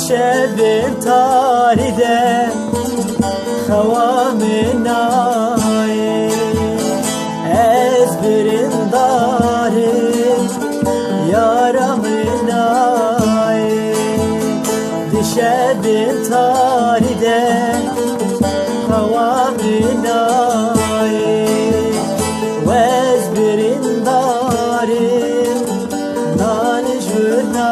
شبن تارده خوامنای از برندارم yaramınay Dişebin taride havamınay Vezbirin darim nanijurnay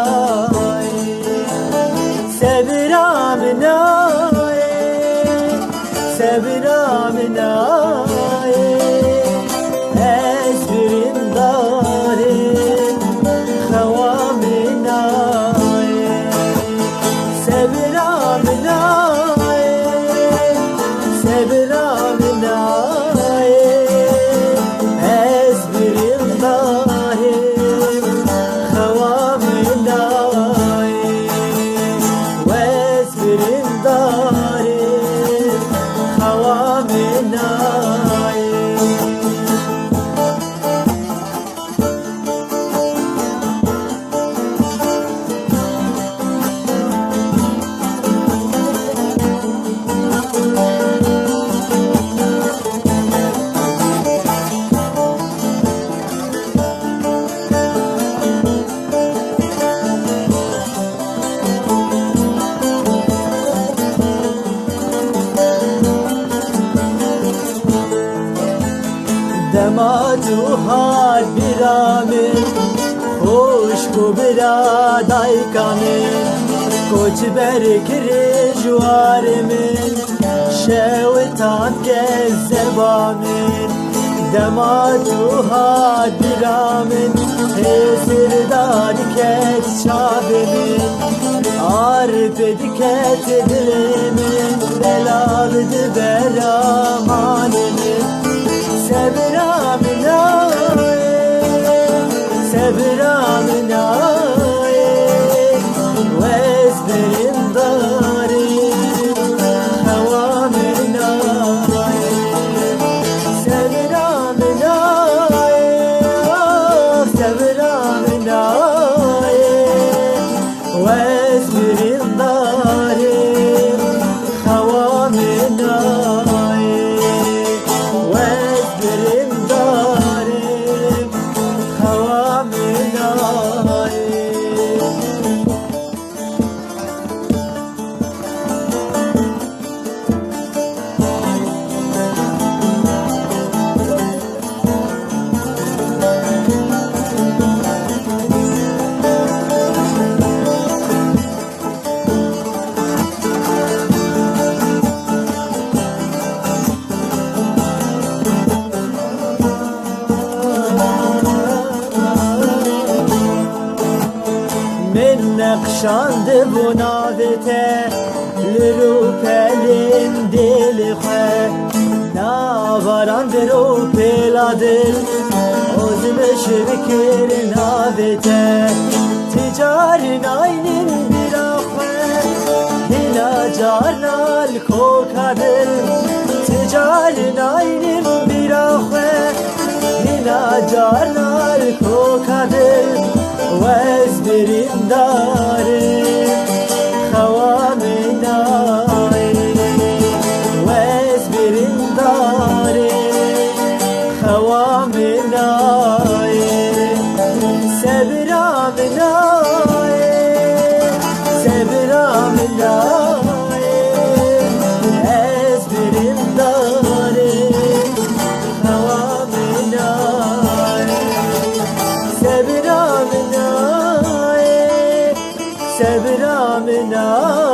Sebiramınay Sebiramınay Ezbirin darim Havamınay Sebiramınay Sebiramınay Ezbirin darim Havamınay Vezbirin darim Havamınay Demadu har biramin Hoş ku biraday kamin Koç berkiri jwarimin Şevitan gezzebamin Demadu har biramin Hezir daliket çabimin Arpediket dilimin Belavdı beramanimin Sebiramınay Sebiramınay Vezberin darim Havamınay Sebiramınay Sebiramınay Vezberin darim Havamınay Vezberin darim Havamınay من نقشاند بناوته لرو پلین دل خو ناواران درو پلادل اوزم شبکر ناوته تجارن aynın bir akve hina carnal kokadel tecalin aynın bir akve hina carnal kokadel Vezbirin darim Havamınay Vezbirin darim Havamınay Sebiramınay Sebiramınay Ezbirin darim Havamınay Sebiramınay Sebiramınay